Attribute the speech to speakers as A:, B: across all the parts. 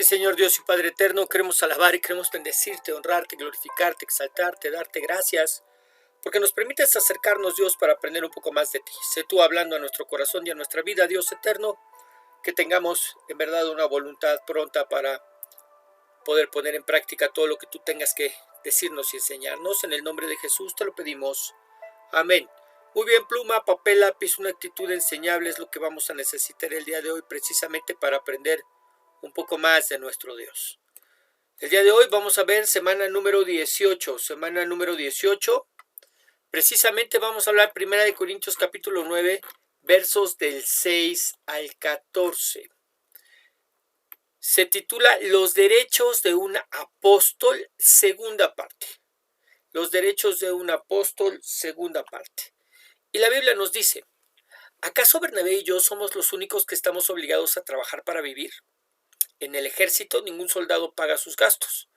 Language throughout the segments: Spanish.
A: Sí, Señor Dios y Padre eterno, queremos alabar y queremos bendecirte, honrarte, glorificarte, exaltarte, darte gracias, porque nos permites acercarnos, Dios, para aprender un poco más de ti. Sé tú hablando a nuestro corazón y a nuestra vida, Dios eterno, que tengamos en verdad una voluntad pronta para poder poner en práctica todo lo que tú tengas que decirnos y enseñarnos. En el nombre de Jesús te lo pedimos. Amén. Muy bien, pluma, papel, lápiz, una actitud enseñable es lo que vamos a necesitar el día de hoy precisamente para aprender un poco más de nuestro Dios. El día de hoy vamos a ver semana número 18. Precisamente vamos a hablar 1 Corintios capítulo 9, versos del 6 al 14. Se titula Los derechos de un apóstol, segunda parte. Los derechos de un apóstol, segunda parte. Y la Biblia nos dice, ¿acaso Bernabé y yo somos los únicos que estamos obligados a trabajar para vivir? En el ejército ningún soldado paga sus gastos.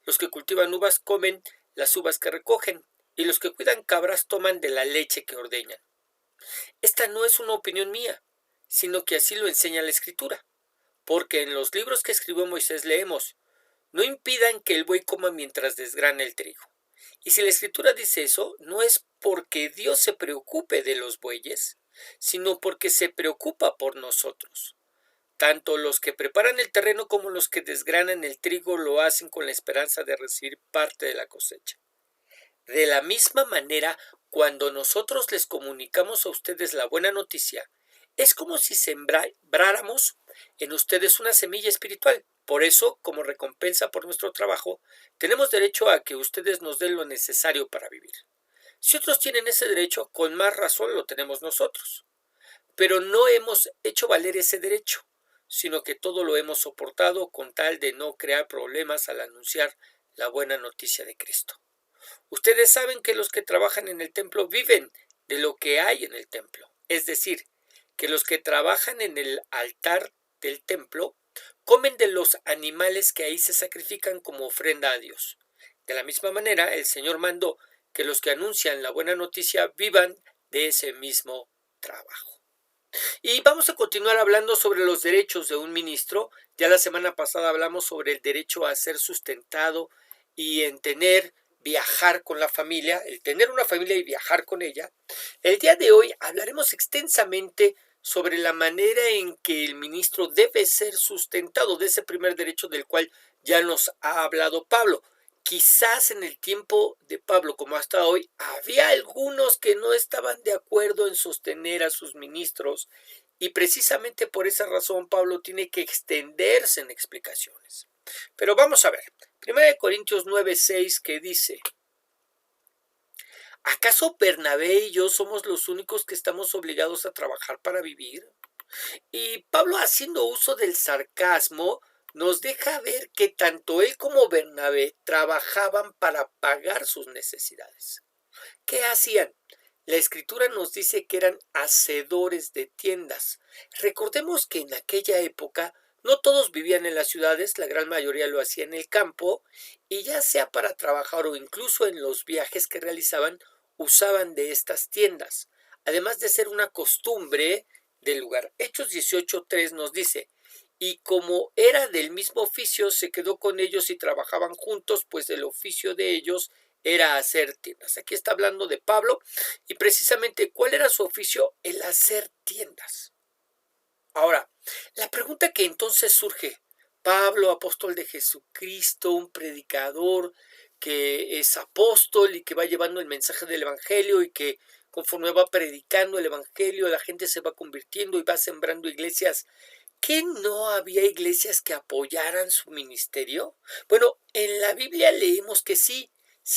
A: Los que cultivan uvas comen las uvas que recogen, y los que cuidan cabras toman de la leche que ordeñan. Esta no es una opinión mía, sino que así lo enseña la Escritura, porque en los libros que escribió Moisés leemos, no impidan que el buey coma mientras desgrana el trigo. Y si la Escritura dice eso, no es porque Dios se preocupe de los bueyes, sino porque se preocupa por nosotros. Tanto los que preparan el terreno como los que desgranan el trigo lo hacen con la esperanza de recibir parte de la cosecha. De la misma manera, cuando nosotros les comunicamos a ustedes la buena noticia, es como si sembráramos en ustedes una semilla espiritual. Por eso, como recompensa por nuestro trabajo, tenemos derecho a que ustedes nos den lo necesario para vivir. Si otros tienen ese derecho, con más razón lo tenemos nosotros. Pero no hemos hecho valer ese derecho, sino que todo lo hemos soportado con tal de no crear problemas al anunciar la buena noticia de Cristo. Ustedes saben que los que trabajan en el templo viven de lo que hay en el templo, es decir, que los que trabajan en el altar del templo comen de los animales que ahí se sacrifican como ofrenda a Dios. De la misma manera, el Señor mandó que los que anuncian la buena noticia vivan de ese mismo trabajo. Y vamos a continuar hablando sobre los derechos de un ministro. Ya la semana pasada hablamos sobre el derecho a ser sustentado y en viajar con la familia, el tener una familia y viajar con ella. El día de hoy hablaremos extensamente sobre la manera en que el ministro debe ser sustentado, de ese primer derecho del cual ya nos ha hablado Pablo. Quizás en el tiempo de Pablo, como hasta hoy, había algunos que no estaban de acuerdo en sostener a sus ministros y precisamente por esa razón Pablo tiene que extenderse en explicaciones. Pero vamos a ver, 1 Corintios 9:6 que dice, ¿acaso Bernabé y yo somos los únicos que estamos obligados a trabajar para vivir? Y Pablo, haciendo uso del sarcasmo, nos deja ver que tanto él como Bernabé trabajaban para pagar sus necesidades. ¿Qué hacían? La Escritura nos dice que eran hacedores de tiendas. Recordemos que en aquella época no todos vivían en las ciudades, la gran mayoría lo hacía en el campo, y ya sea para trabajar o incluso en los viajes que realizaban, usaban de estas tiendas, además de ser una costumbre del lugar. Hechos 18:3 nos dice, y como era del mismo oficio, se quedó con ellos y trabajaban juntos, pues el oficio de ellos era hacer tiendas. Aquí está hablando de Pablo y precisamente ¿cuál era su oficio? El hacer tiendas. Ahora, la pregunta que entonces surge, Pablo, apóstol de Jesucristo, un predicador que es apóstol y que va llevando el mensaje del evangelio y que conforme va predicando el evangelio, la gente se va convirtiendo y va sembrando iglesias. ¿Qué no había iglesias que apoyaran su ministerio? Bueno, en la Biblia leemos que sí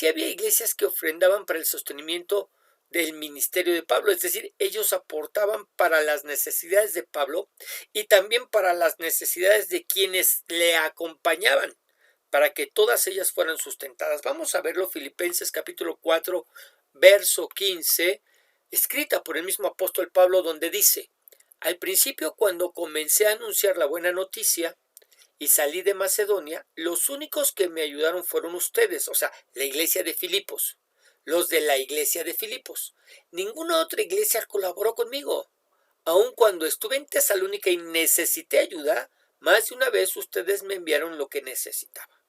A: había iglesias que ofrendaban para el sostenimiento del ministerio de Pablo, es decir, ellos aportaban para las necesidades de Pablo y también para las necesidades de quienes le acompañaban, para que todas ellas fueran sustentadas. Vamos a verlo, Filipenses capítulo 4, verso 15, escrita por el mismo apóstol Pablo, donde dice, al principio, cuando comencé a anunciar la buena noticia y salí de Macedonia, los únicos que me ayudaron fueron ustedes, o sea, la iglesia de Filipos, los de la iglesia de Filipos. Ninguna otra iglesia colaboró conmigo. Aun cuando estuve en Tesalónica y necesité ayuda, más de una vez ustedes me enviaron lo que necesitaba.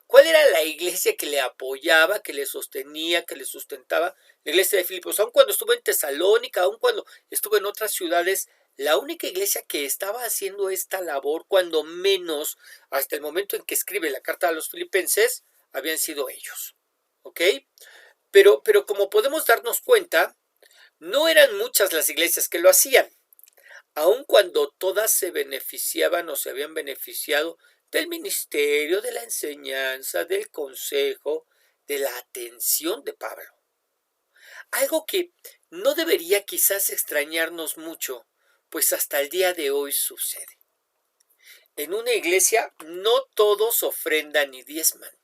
A: ¿Cuál era la iglesia que le apoyaba, que le sostenía, que le sustentaba? La iglesia de Filipos. Aun cuando estuve en Tesalónica, aun cuando estuve en otras ciudades, la única iglesia que estaba haciendo esta labor, cuando menos hasta el momento en que escribe la carta a los filipenses, habían sido ellos. ¿Ok? Pero como podemos darnos cuenta, no eran muchas las iglesias que lo hacían. Aun cuando todas se beneficiaban o se habían beneficiado del ministerio, de la enseñanza, del consejo, de la atención de Pablo. Algo que no debería quizás extrañarnos mucho, pues hasta el día de hoy sucede. En una iglesia no todos ofrendan ni diezman.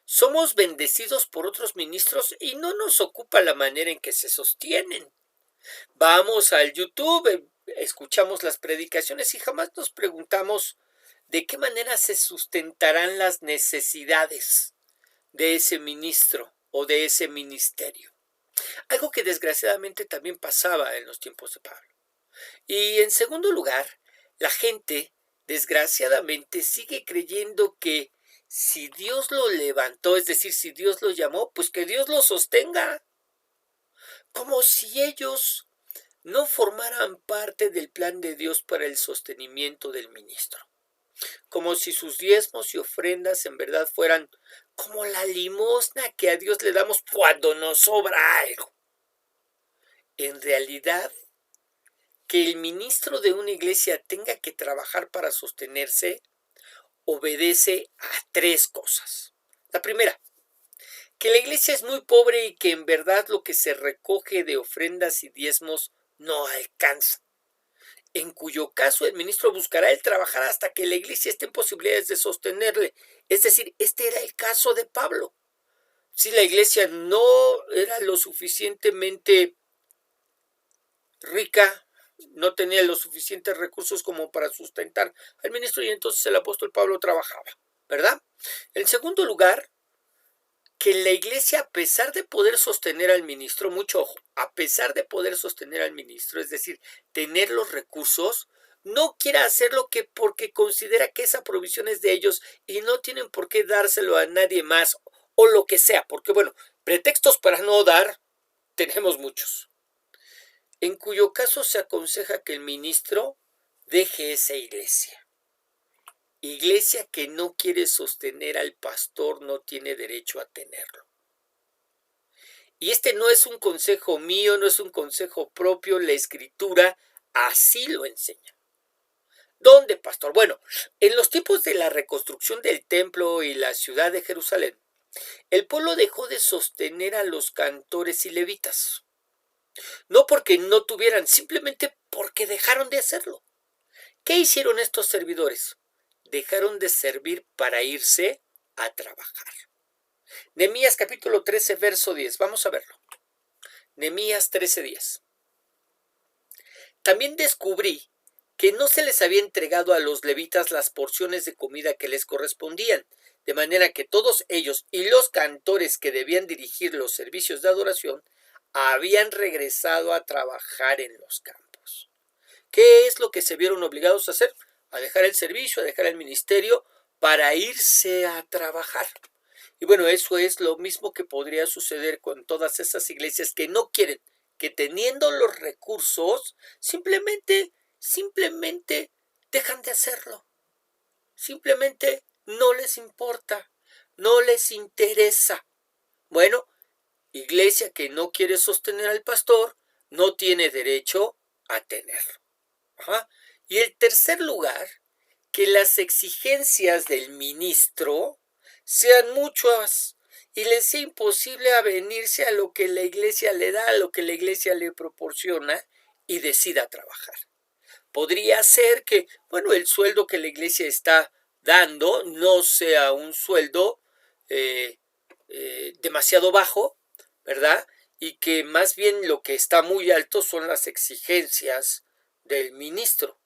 A: Somos bendecidos por otros ministros y no nos ocupa la manera en que se sostienen. Vamos al YouTube, escuchamos las predicaciones y jamás nos preguntamos de qué manera se sustentarán las necesidades de ese ministro o de ese ministerio. Algo que desgraciadamente también pasaba en los tiempos de Pablo. Y en segundo lugar, la gente desgraciadamente sigue creyendo que si Dios lo levantó, es decir, si Dios lo llamó, pues que Dios lo sostenga. Como si ellos no formaran parte del plan de Dios para el sostenimiento del ministro. Como si sus diezmos y ofrendas en verdad fueran como la limosna que a Dios le damos cuando nos sobra algo. En realidad, que el ministro de una iglesia tenga que trabajar para sostenerse obedece a tres cosas. La primera, que la iglesia es muy pobre y que en verdad lo que se recoge de ofrendas y diezmos no alcanza, en cuyo caso el ministro buscará el trabajar hasta que la iglesia esté en posibilidades de sostenerle. Es decir, este era el caso de Pablo. Si la iglesia no era lo suficientemente rica, no tenía los suficientes recursos como para sustentar al ministro, y entonces el apóstol Pablo trabajaba, ¿verdad? En segundo lugar, que la iglesia, a pesar de poder sostener al ministro, mucho ojo, a pesar de poder sostener al ministro, es decir, tener los recursos, no quiera hacerlo porque considera que esa provisión es de ellos y no tienen por qué dárselo a nadie más o lo que sea, porque bueno, pretextos para no dar tenemos muchos. En cuyo caso se aconseja que el ministro deje esa iglesia. Iglesia que no quiere sostener al pastor no tiene derecho a tenerlo. Y este no es un consejo mío, no es un consejo propio, la Escritura así lo enseña. ¿Dónde, pastor? Bueno, en los tiempos de la reconstrucción del templo y la ciudad de Jerusalén, el pueblo dejó de sostener a los cantores y levitas. No porque no tuvieran, simplemente porque dejaron de hacerlo. ¿Qué hicieron estos servidores? Dejaron de servir para irse a trabajar. Nehemías capítulo 13, verso 10. Vamos a verlo. Nehemías 13:10. También descubrí que no se les había entregado a los levitas las porciones de comida que les correspondían, de manera que todos ellos y los cantores que debían dirigir los servicios de adoración habían regresado a trabajar en los campos. ¿Qué es lo que se vieron obligados a hacer? A dejar el servicio, a dejar el ministerio para irse a trabajar. Y bueno, eso es lo mismo que podría suceder con todas esas iglesias que no quieren, que teniendo los recursos, simplemente dejan de hacerlo. Simplemente no les importa, no les interesa. Bueno, iglesia que no quiere sostener al pastor, no tiene derecho a tenerlo. Ajá. Y el tercer lugar, que las exigencias del ministro sean muchas y les sea imposible avenirse a lo que la iglesia le da, a lo que la iglesia le proporciona y decida trabajar. Podría ser que, bueno, el sueldo que la iglesia está dando no sea un sueldo demasiado bajo, ¿verdad? Y que más bien lo que está muy alto son las exigencias del ministro,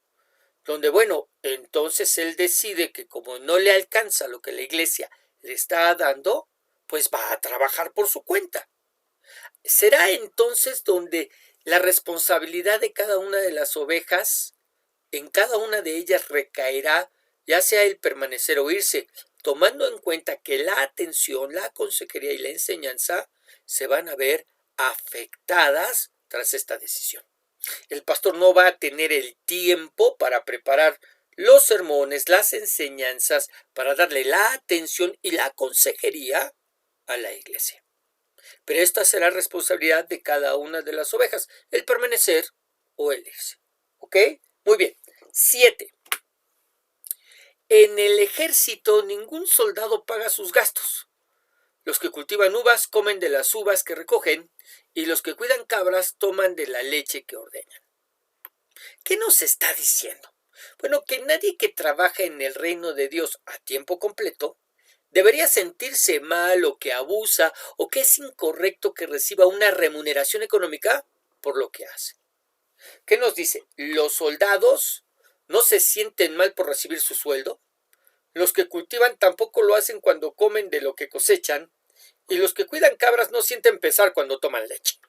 A: donde, bueno, entonces él decide que como no le alcanza lo que la iglesia le está dando, pues va a trabajar por su cuenta. Será entonces donde la responsabilidad de cada una de las ovejas en cada una de ellas recaerá ya sea el permanecer o irse, tomando en cuenta que la atención, la consejería y la enseñanza se van a ver afectadas tras esta decisión. El pastor no va a tener el tiempo para preparar los sermones, las enseñanzas, para darle la atención y la consejería a la iglesia. Pero esta será responsabilidad de cada una de las ovejas, el permanecer o el irse. ¿Ok? Muy bien. 7. En el ejército ningún soldado paga sus gastos. Los que cultivan uvas comen de las uvas que recogen, y los que cuidan cabras toman de la leche que ordeñan. ¿Qué nos está diciendo? Bueno, que nadie que trabaja en el reino de Dios a tiempo completo debería sentirse mal o que abusa o que es incorrecto que reciba una remuneración económica por lo que hace. ¿Qué nos dice? Los soldados no se sienten mal por recibir su sueldo. Los que cultivan tampoco lo hacen cuando comen de lo que cosechan. Y los que cuidan cabras no sienten pesar cuando toman leche.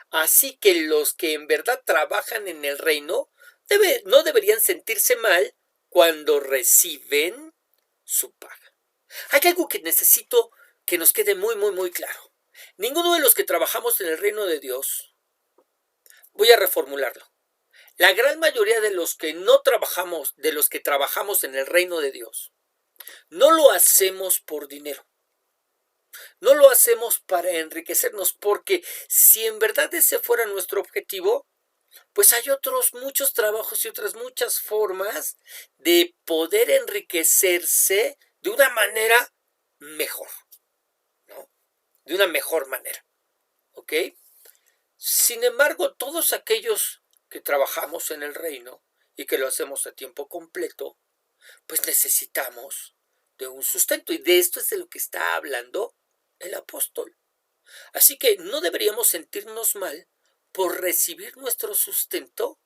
A: Así que los que en verdad trabajan en el reino no deberían sentirse mal cuando reciben su paga. Hay algo que necesito que nos quede muy claro. Ninguno de los que trabajamos en el reino de Dios, voy a reformularlo. La gran mayoría de los que no trabajamos, de los que trabajamos en el reino de Dios, no lo hacemos por dinero. No lo hacemos para enriquecernos, porque si en verdad ese fuera nuestro objetivo, pues hay otros muchos trabajos y otras muchas formas de poder enriquecerse de una manera mejor, ¿no? De una mejor manera, ¿ok? Sin embargo, todos aquellos que trabajamos en el reino y que lo hacemos a tiempo completo, pues necesitamos de un sustento, y de esto es de lo que está hablando el apóstol. Así que no deberíamos sentirnos mal por recibir nuestro sustento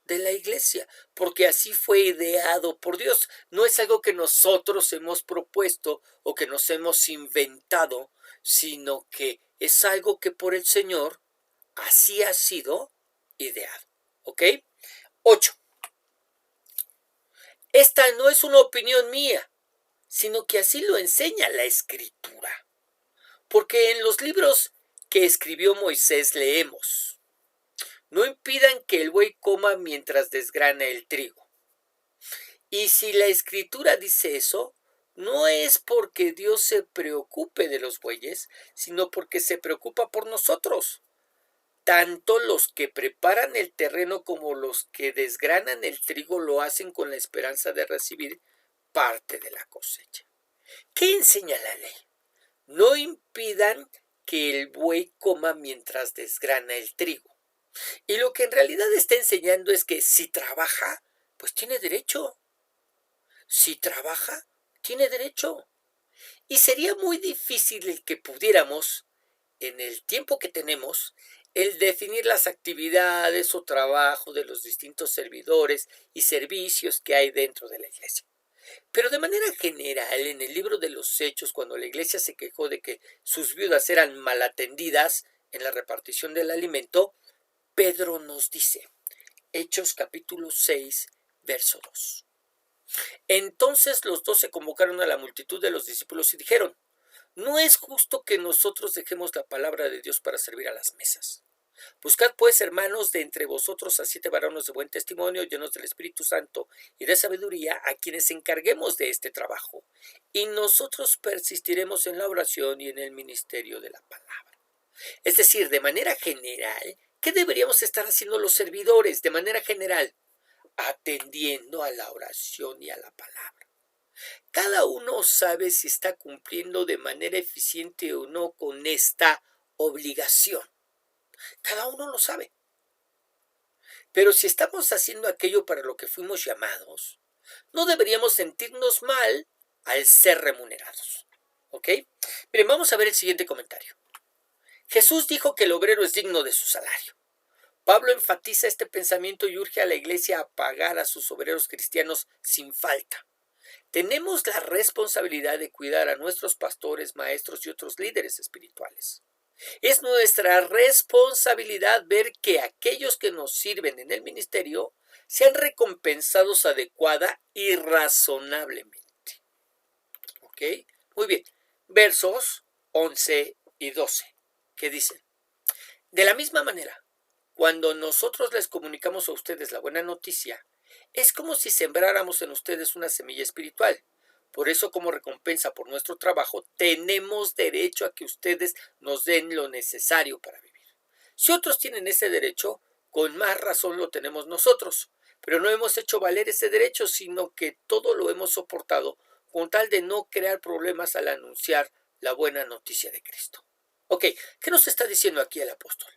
A: de la iglesia, porque así fue ideado por Dios. No es algo que nosotros hemos propuesto o que nos hemos inventado, sino que es algo que por el Señor así ha sido ideado. ¿Ok? 8. Esta no es una opinión mía, sino que así lo enseña la Escritura. Porque en los libros que escribió Moisés leemos: no impidan que el buey coma mientras desgrana el trigo. Y si la Escritura dice eso, no es porque Dios se preocupe de los bueyes, sino porque se preocupa por nosotros. Tanto los que preparan el terreno como los que desgranan el trigo lo hacen con la esperanza de recibir parte de la cosecha. ¿Qué enseña la ley? No impidan que el buey coma mientras desgrana el trigo. Y lo que en realidad está enseñando es que si trabaja, pues tiene derecho. Si trabaja, tiene derecho. Y sería muy difícil el que pudiéramos, en el tiempo que tenemos, el definir las actividades o trabajo de los distintos servidores y servicios que hay dentro de la iglesia. Pero de manera general, en el libro de los Hechos, cuando la iglesia se quejó de que sus viudas eran mal atendidas en la repartición del alimento, Pedro nos dice, Hechos capítulo 6, verso 2. Entonces los 12 convocaron a la multitud de los discípulos y dijeron: no es justo que nosotros dejemos la palabra de Dios para servir a las mesas. Buscad pues, hermanos, de entre vosotros a 7 varones de buen testimonio, llenos del Espíritu Santo y de sabiduría, a quienes encarguemos de este trabajo, y nosotros persistiremos en la oración y en el ministerio de la palabra. Es decir, de manera general, ¿qué deberíamos estar haciendo los servidores? De manera general, atendiendo a la oración y a la palabra. Cada uno sabe si está cumpliendo de manera eficiente o no con esta obligación. Cada uno lo sabe. Pero si estamos haciendo aquello para lo que fuimos llamados, no deberíamos sentirnos mal al ser remunerados. ¿Ok? Miren, vamos a ver el siguiente comentario. Jesús dijo que el obrero es digno de su salario. Pablo enfatiza este pensamiento y urge a la iglesia a pagar a sus obreros cristianos sin falta. Tenemos la responsabilidad de cuidar a nuestros pastores, maestros y otros líderes espirituales. Es nuestra responsabilidad ver que aquellos que nos sirven en el ministerio sean recompensados adecuada y razonablemente. ¿Ok? Muy bien. Versos 11 y 12. ¿Qué dicen? De la misma manera, cuando nosotros les comunicamos a ustedes la buena noticia, es como si sembráramos en ustedes una semilla espiritual. Por eso, como recompensa por nuestro trabajo, tenemos derecho a que ustedes nos den lo necesario para vivir. Si otros tienen ese derecho, con más razón lo tenemos nosotros. Pero no hemos hecho valer ese derecho, sino que todo lo hemos soportado con tal de no crear problemas al anunciar la buena noticia de Cristo. Ok, ¿qué nos está diciendo aquí el apóstol?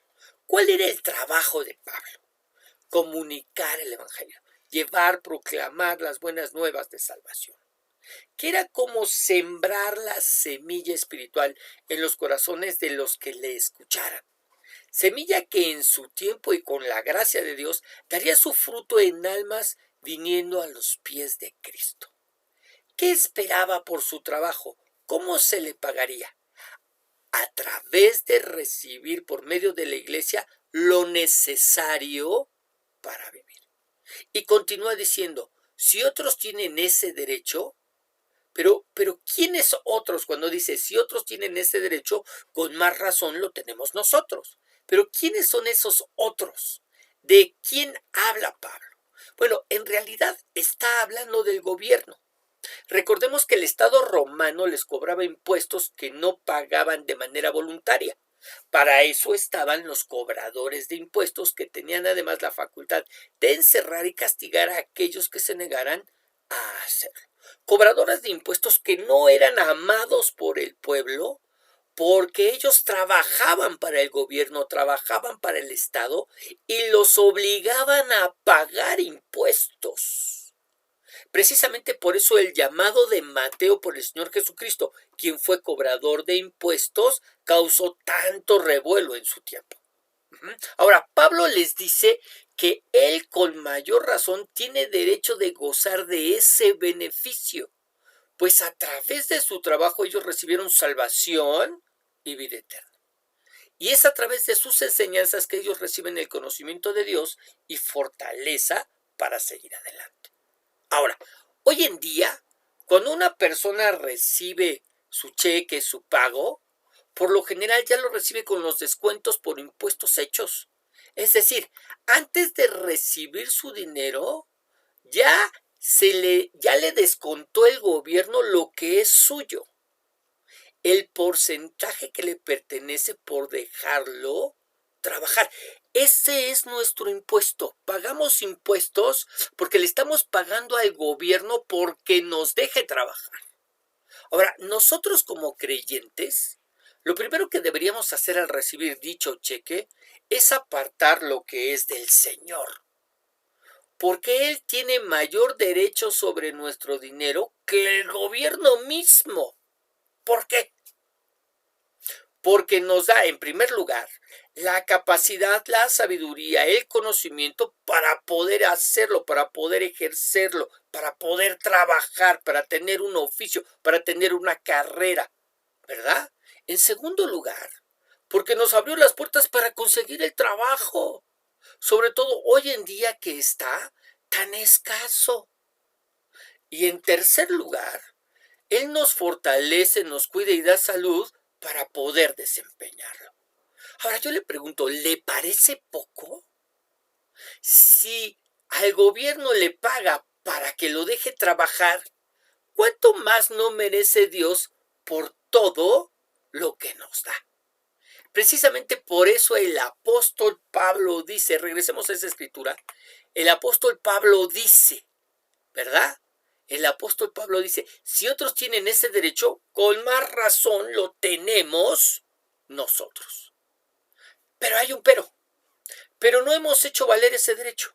A: ¿Cuál era el trabajo de Pablo? Comunicar el evangelio, llevar, proclamar las buenas nuevas de salvación. Que era como sembrar la semilla espiritual en los corazones de los que le escucharan. Semilla que en su tiempo y con la gracia de Dios daría su fruto en almas viniendo a los pies de Cristo. ¿Qué esperaba por su trabajo? ¿Cómo se le pagaría? A través de recibir por medio de la iglesia lo necesario para vivir. Y continúa diciendo, si otros tienen ese derecho, pero ¿quiénes otros? Cuando dice, si otros tienen ese derecho, con más razón lo tenemos nosotros. Pero ¿quiénes son esos otros? ¿De quién habla Pablo? Bueno, en realidad está hablando del gobierno. Recordemos que el Estado romano les cobraba impuestos que no pagaban de manera voluntaria. Para eso estaban los cobradores de impuestos, que tenían además la facultad de encerrar y castigar a aquellos que se negaran a hacerlo. Cobradores de impuestos que no eran amados por el pueblo, porque ellos trabajaban para el gobierno, trabajaban para el Estado y los obligaban a pagar impuestos. Precisamente por eso el llamado de Mateo por el Señor Jesucristo, quien fue cobrador de impuestos, causó tanto revuelo en su tiempo. Ahora, Pablo les dice que él con mayor razón tiene derecho de gozar de ese beneficio, pues a través de su trabajo ellos recibieron salvación y vida eterna. Y es a través de sus enseñanzas que ellos reciben el conocimiento de Dios y fortaleza para seguir adelante. Ahora, hoy en día, cuando una persona recibe su cheque, su pago, por lo general ya lo recibe con los descuentos por impuestos hechos. Es decir, antes de recibir su dinero, ya le descontó el gobierno lo que es suyo. El porcentaje que le pertenece por dejarlo trabajar. Ese es nuestro impuesto. Pagamos impuestos porque le estamos pagando al gobierno porque nos deje trabajar. Ahora, nosotros como creyentes, lo primero que deberíamos hacer al recibir dicho cheque es apartar lo que es del Señor, porque Él tiene mayor derecho sobre nuestro dinero que el gobierno mismo. ¿Por qué? Porque nos da, en primer lugar, la capacidad, la sabiduría, el conocimiento para poder hacerlo, para poder ejercerlo, para poder trabajar, para tener un oficio, para tener una carrera, ¿verdad? En segundo lugar, porque nos abrió las puertas para conseguir el trabajo, sobre todo hoy en día que está tan escaso. Y en tercer lugar, Él nos fortalece, nos cuida y da salud para poder desempeñarlo. Ahora yo le pregunto, ¿le parece poco? Si al gobierno le paga para que lo deje trabajar, ¿cuánto más no merece Dios por todo lo que nos da? Precisamente por eso el apóstol Pablo dice, regresemos a esa escritura, el apóstol Pablo dice, ¿verdad? El apóstol Pablo dice, si otros tienen ese derecho, con más razón lo tenemos nosotros. Pero hay un pero no hemos hecho valer ese derecho.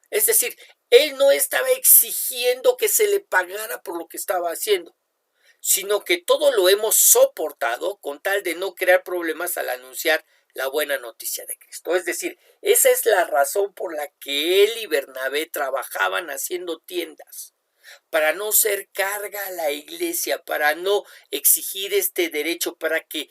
A: Es decir, él no estaba exigiendo que se le pagara por lo que estaba haciendo, sino que todo lo hemos soportado con tal de no crear problemas al anunciar la buena noticia de Cristo. Es decir, esa es la razón por la que él y Bernabé trabajaban haciendo tiendas, para no ser carga a la iglesia, para no exigir este derecho, para que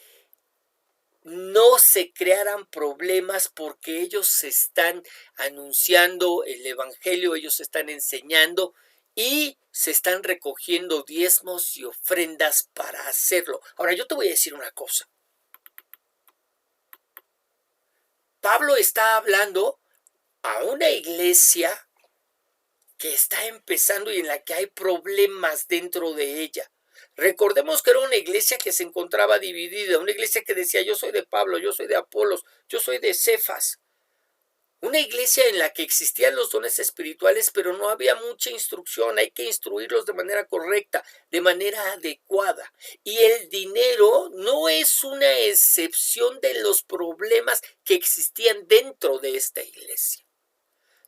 A: no se crearan problemas porque ellos están anunciando el evangelio, ellos están enseñando y se están recogiendo diezmos y ofrendas para hacerlo. Ahora, yo te voy a decir una cosa. Pablo está hablando a una iglesia que está empezando y en la que hay problemas dentro de ella. Recordemos que era una iglesia que se encontraba dividida, una iglesia que decía yo soy de Pablo, yo soy de Apolos, yo soy de Cefas. Una iglesia en la que existían los dones espirituales, pero no había mucha instrucción, hay que instruirlos de manera correcta, de manera adecuada. Y el dinero no es una excepción de los problemas que existían dentro de esta iglesia.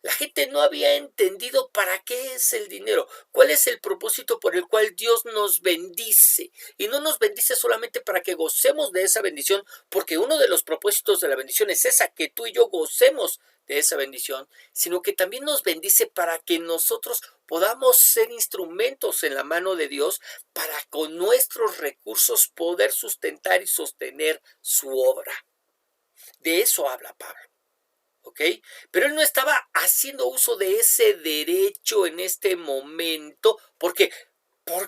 A: La gente no había entendido para qué es el dinero, cuál es el propósito por el cual Dios nos bendice. Y no nos bendice solamente para que gocemos de esa bendición, porque uno de los propósitos de la bendición es esa, que tú y yo gocemos de esa bendición, sino que también nos bendice para que nosotros podamos ser instrumentos en la mano de Dios para con nuestros recursos poder sustentar y sostener su obra. De eso habla Pablo. ¿Ok? Pero él no estaba haciendo uso de ese derecho en este momento porque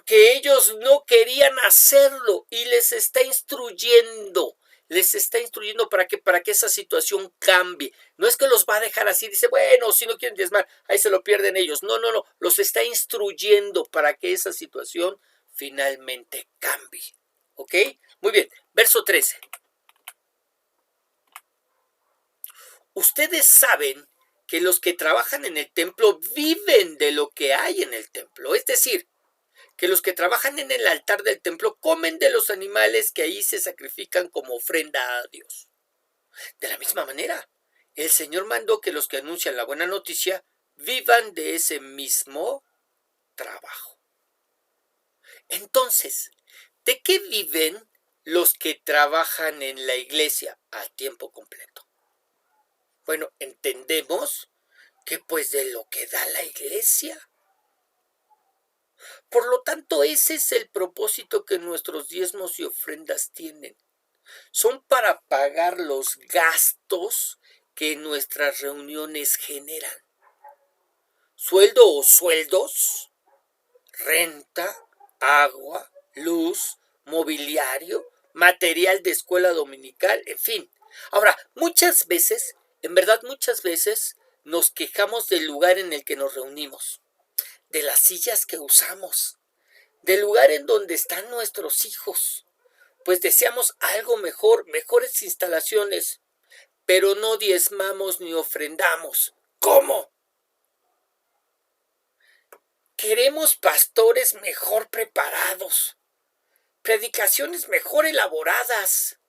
A: ellos no querían hacerlo y les está instruyendo para que esa situación cambie. No es que los va a dejar así, dice, bueno, si no quieren diezmar, ahí se lo pierden ellos. No, los está instruyendo para que esa situación finalmente cambie. ¿Ok? Muy bien, verso 13. Ustedes saben que los que trabajan en el templo viven de lo que hay en el templo. Es decir, que los que trabajan en el altar del templo comen de los animales que ahí se sacrifican como ofrenda a Dios. De la misma manera, el Señor mandó que los que anuncian la buena noticia vivan de ese mismo trabajo. Entonces, ¿de qué viven los que trabajan en la iglesia a tiempo completo? Bueno, entendemos que pues de lo que da la iglesia. Por lo tanto, ese es el propósito que nuestros diezmos y ofrendas tienen. Son para pagar los gastos que nuestras reuniones generan. Sueldo o sueldos, renta, agua, luz, mobiliario, material de escuela dominical, en fin. Ahora, muchas veces, en verdad muchas veces, nos quejamos del lugar en el que nos reunimos, de las sillas que usamos, del lugar en donde están nuestros hijos, pues deseamos algo mejor, mejores instalaciones, pero no diezmamos ni ofrendamos. ¿Cómo? Queremos pastores mejor preparados, predicaciones mejor elaboradas,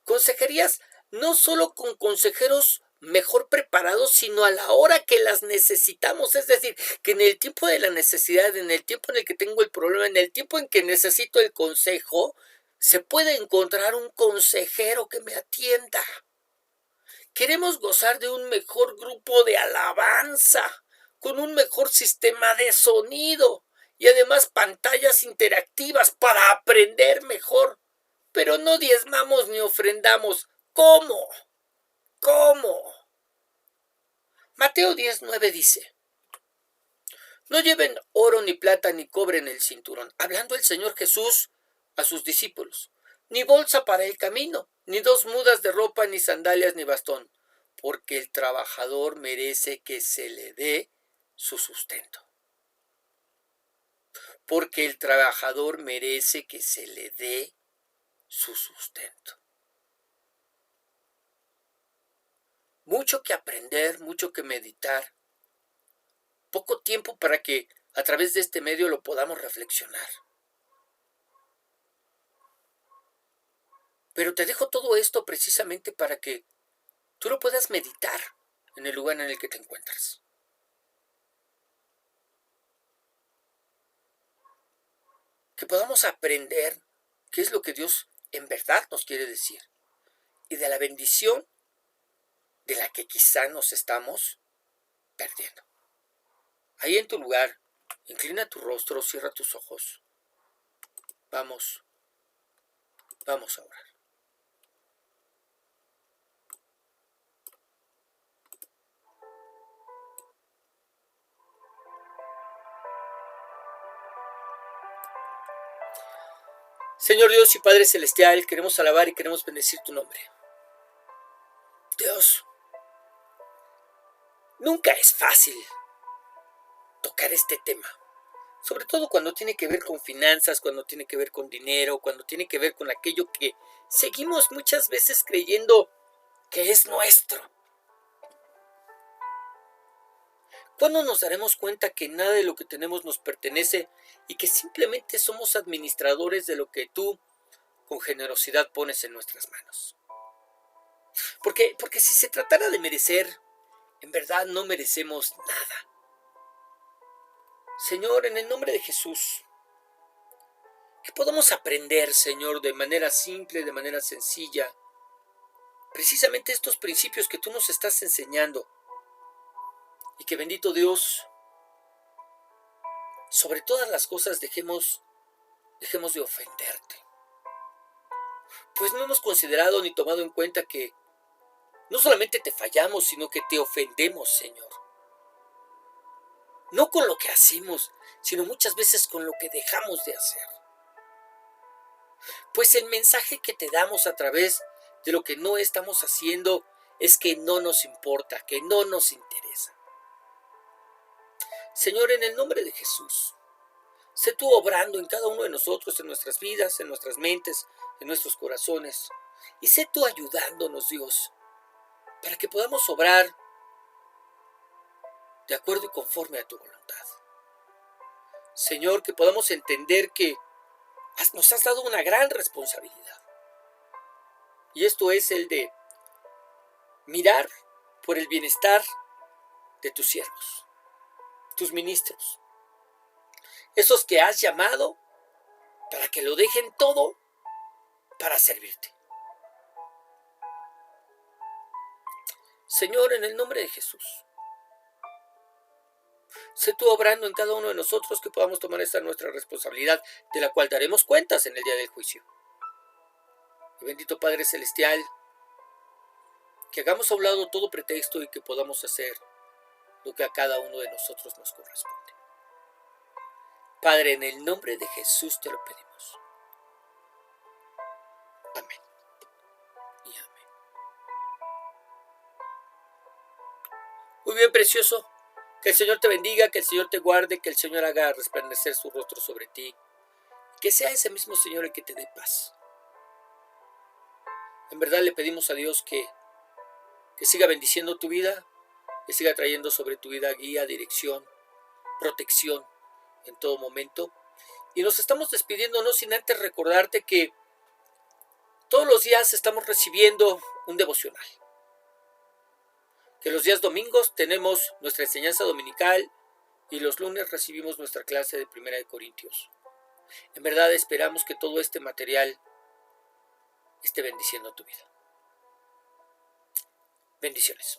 A: consejerías no solo con consejeros mejor preparados, sino a la hora que las necesitamos, es decir, que en el tiempo de la necesidad, en el tiempo en el que tengo el problema, en el tiempo en que necesito el consejo, se puede encontrar un consejero que me atienda. Queremos gozar de un mejor grupo de alabanza, con un mejor sistema de sonido y además pantallas interactivas para aprender mejor. Pero no diezmamos ni ofrendamos. ¿Cómo? ¿Cómo? Mateo 10:9 dice, no lleven oro ni plata ni cobre en el cinturón, hablando el Señor Jesús a sus discípulos, ni bolsa para el camino, ni 2 mudas de ropa, ni sandalias, ni bastón, porque el trabajador merece que se le dé su sustento. Porque el trabajador merece que se le dé su sustento. Mucho que aprender, mucho que meditar, poco tiempo para que a través de este medio lo podamos reflexionar. Pero te dejo todo esto precisamente para que tú lo puedas meditar en el lugar en el que te encuentras. Que podamos aprender qué es lo que Dios en verdad nos quiere decir y de la bendición de la que quizá nos estamos perdiendo. Ahí en tu lugar, inclina tu rostro, cierra tus ojos. Vamos a orar. Señor Dios y Padre Celestial, queremos alabar y queremos bendecir tu nombre. Dios, nunca es fácil tocar este tema, sobre todo cuando tiene que ver con finanzas, cuando tiene que ver con dinero, cuando tiene que ver con aquello que seguimos muchas veces creyendo que es nuestro. ¿Cuándo nos daremos cuenta que nada de lo que tenemos nos pertenece y que simplemente somos administradores de lo que tú con generosidad pones en nuestras manos? Porque si se tratara de merecer, en verdad no merecemos nada. Señor, en el nombre de Jesús, que podamos aprender, Señor, de manera simple, de manera sencilla, precisamente estos principios que tú nos estás enseñando. Y que, bendito Dios, sobre todas las cosas dejemos de ofenderte. Pues no hemos considerado ni tomado en cuenta que no solamente te fallamos, sino que te ofendemos, Señor. No con lo que hacemos, sino muchas veces con lo que dejamos de hacer. Pues el mensaje que te damos a través de lo que no estamos haciendo es que no nos importa, que no nos interesa. Señor, en el nombre de Jesús, sé tú obrando en cada uno de nosotros, en nuestras vidas, en nuestras mentes, en nuestros corazones. Y sé tú ayudándonos, Dios, para que podamos obrar de acuerdo y conforme a tu voluntad. Señor, que podamos entender que nos has dado una gran responsabilidad. Y esto es el de mirar por el bienestar de tus siervos, tus ministros, esos que has llamado para que lo dejen todo para servirte. Señor, en el nombre de Jesús, sé tú obrando en cada uno de nosotros que podamos tomar esta nuestra responsabilidad, de la cual daremos cuentas en el día del juicio. Y bendito Padre Celestial, que hagamos a un lado todo pretexto y que podamos hacer lo que a cada uno de nosotros nos corresponde. Padre, en el nombre de Jesús te lo pedimos. Amén y amén. Muy bien, precioso. Que el Señor te bendiga, que el Señor te guarde, que el Señor haga resplandecer su rostro sobre ti. Que sea ese mismo Señor el que te dé paz. En verdad le pedimos a Dios que siga bendiciendo tu vida, que siga trayendo sobre tu vida guía, dirección, protección en todo momento. Y nos estamos despidiendo no sin antes recordarte que todos los días estamos recibiendo un devocional. Que los días domingos tenemos nuestra enseñanza dominical y los lunes recibimos nuestra clase de 1 de Corintios. En verdad esperamos que todo este material esté bendiciendo tu vida. Bendiciones.